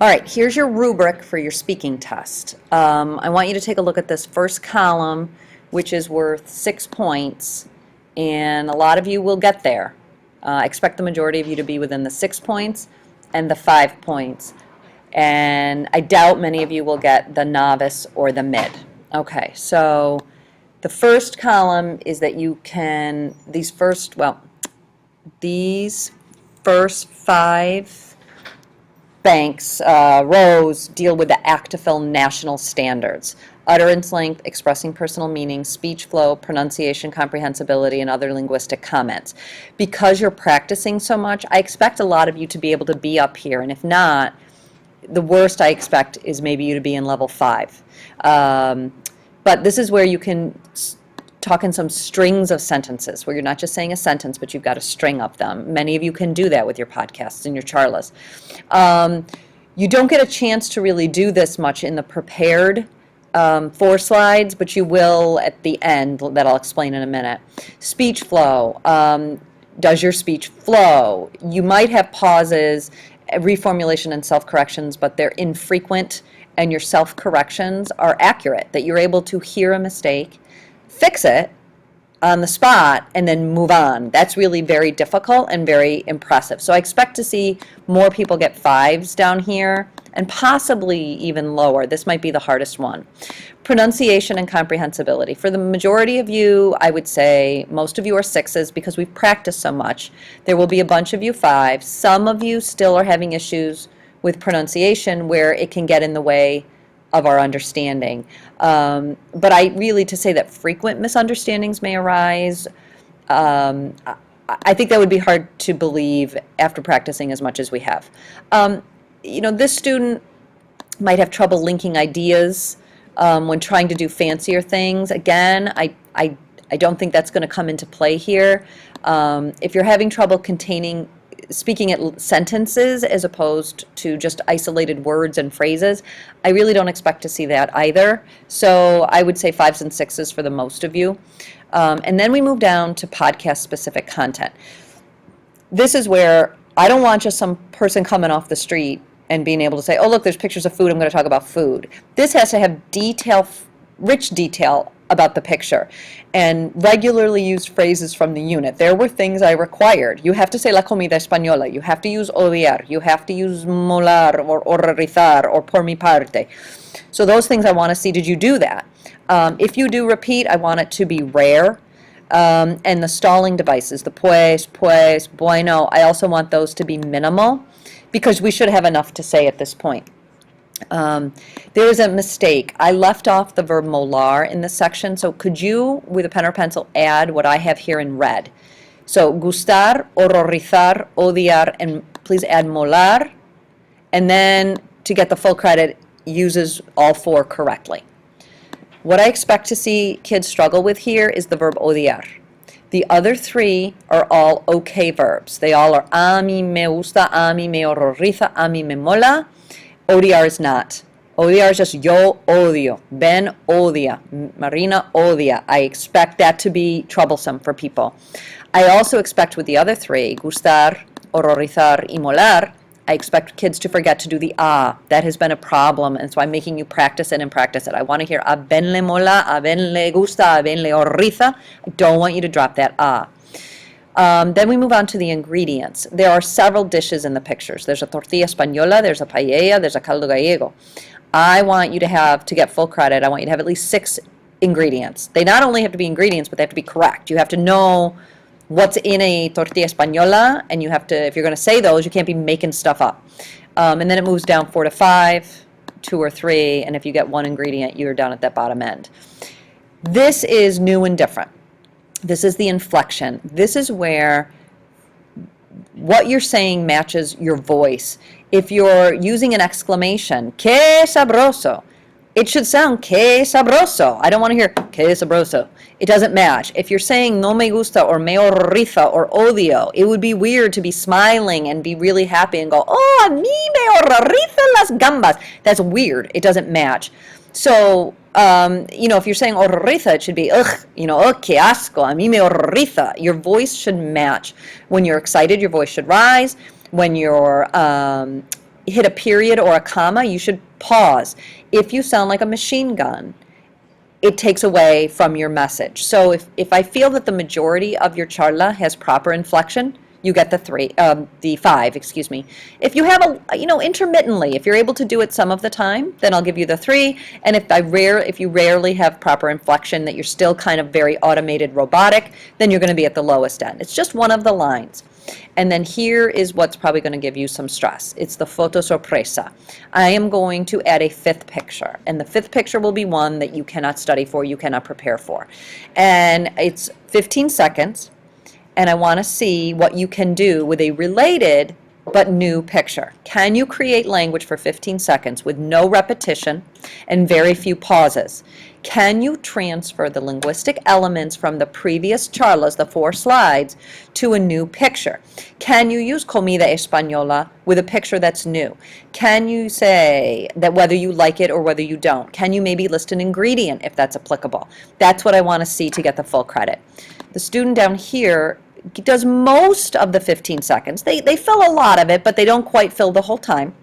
All right, here's your rubric for your speaking test. I want you to take a look at this first column, which is worth 6 points, and a lot of you will get there. I expect the majority of you to be within the 6 points and the 5 points, and I doubt many of you will get the novice or the mid. Okay, so the first column is that you can, these first 5 banks, rows deal with the ACTFL national standards: utterance length, expressing personal meaning, speech flow, pronunciation, comprehensibility, and other linguistic comments. Because you're practicing so much, I expect a lot of you to be able to be up here, and if not, the worst I expect is maybe you to be in level 5. But this is where you can talk in some strings of sentences, where you're not just saying a sentence, but you've got a string of them. Many of you can do that with your podcasts and your charlas. You don't get a chance to really do this much in the prepared 4 slides, but you will at the end, that I'll explain in a minute. Speech flow. Does your speech flow? You might have pauses, reformulation, and self-corrections, but they're infrequent, and your self-corrections are accurate, that you're able to hear a mistake, fix it on the spot, and then move on. That's really very difficult and very impressive. So I expect to see more people get 5s down here, and possibly even lower. This might be the hardest one. Pronunciation and comprehensibility. For the majority of you, I would say most of you are 6s because we've practiced so much. There will be a bunch of you 5s. Some of you still are having issues with pronunciation where it can get in the way of our understanding. But to say that frequent misunderstandings may arise, I think that would be hard to believe after practicing as much as we have. This student might have trouble linking ideas when trying to do fancier things. Again, I don't think that's going to come into play here. If you're having trouble speaking at sentences as opposed to just isolated words and phrases, I really don't expect to see that either. So I would say 5s and 6s for the most of you. And then we move down to podcast-specific content. This is where I don't want just some person coming off the street and being able to say, oh, look, there's pictures of food, I'm going to talk about food. This has to have rich detail about the picture, and regularly used phrases from the unit. There were things I required. You have to say la comida española. You have to use odiar. You have to use molar or horrorizar or por mi parte. So those things I want to see. Did you do that? If you do repeat, I want it to be rare. And the stalling devices, the pues, bueno, I also want those to be minimal because we should have enough to say at this point. There is a mistake. I left off the verb molar in this section, so could you, with a pen or pencil, add what I have here in red? So gustar, horrorizar, odiar, and please add molar, and then to get the full credit, uses all 4 correctly. What I expect to see kids struggle with here is the verb odiar. The other 3 are all okay verbs. They all are a mí me gusta, a mí me horroriza, a mí me mola. ODR is not. ODR is just yo odio, Ben odia, Marina odia. I expect that to be troublesome for people. I also expect with the other 3, gustar, horrorizar, y molar, I expect kids to forget to do the a. That has been a problem, and so I'm making you practice it and practice it. I want to hear a ben le mola, a ben le gusta, a ben le horroriza. I don't want you to drop that a. Then we move on to the ingredients. There are several dishes in the pictures. There's a tortilla española, there's a paella, there's a caldo gallego. I want you to get full credit, I want you to have at least 6 ingredients. They not only have to be ingredients, but they have to be correct. You have to know what's in a tortilla española, and you have to, if you're going to say those, you can't be making stuff up. And then it moves down 4 to 5, 2 or 3, and if you get 1 ingredient, you're down at that bottom end. This is new and different. This is the inflection. This is where what you're saying matches your voice. If you're using an exclamation, que sabroso, it should sound que sabroso. I don't want to hear que sabroso. It doesn't match. If you're saying no me gusta or me horroriza or odio, it would be weird to be smiling and be really happy and go, oh, a mí me horrorizan las gambas. That's weird. It doesn't match. So, if you're saying horroriza, it should be, ugh, oh, que asco, a mí me horroriza. Your voice should match. When you're excited, your voice should rise. When you're hit a period or a comma, you should pause. If you sound like a machine gun, it takes away from your message. So if I feel that the majority of your charla has proper inflection, you get the 5, excuse me. If you have intermittently, if you're able to do it some of the time, then I'll give you the 3. And if you rarely have proper inflection, that you're still kind of very automated, robotic, then you're going to be at the lowest end. It's just one of the lines. And then here is what's probably going to give you some stress. It's the foto sorpresa. I am going to add a 5th picture, and the 5th picture will be one that you cannot study for, you cannot prepare for. And it's 15 seconds, and I want to see what you can do with a related but new picture. Can you create language for 15 seconds with no repetition and very few pauses? Can you transfer the linguistic elements from the previous charlas, the 4 slides, to a new picture? Can you use comida española with a picture that's new? Can you say that whether you like it or whether you don't? Can you maybe list an ingredient if that's applicable? That's what I want to see to get the full credit. The student down here does most of the 15 seconds. They fill a lot of it, but they don't quite fill the whole time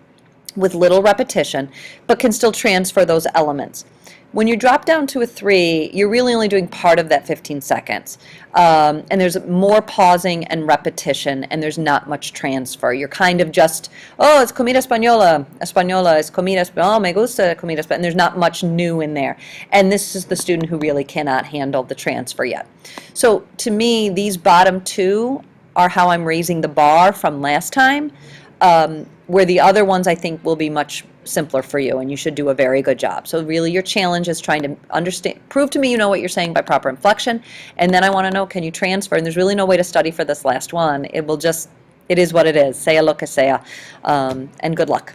with little repetition, but can still transfer those elements. When you drop down to a 3, you're really only doing part of that 15 seconds. And there's more pausing and repetition, and there's not much transfer. You're kind of just, oh, it's comida española. Española es comida española. Oh, me gusta comida española. And there's not much new in there. And this is the student who really cannot handle the transfer yet. So to me, these bottom 2 are how I'm raising the bar from last time, where the other ones I think will be much simpler for you, and you should do a very good job. So really your challenge is trying to understand, prove to me you know what you're saying by proper inflection, and then I want to know, can you transfer? And there's really no way to study for this last one. It is what it is. Sea lo que sea, and good luck.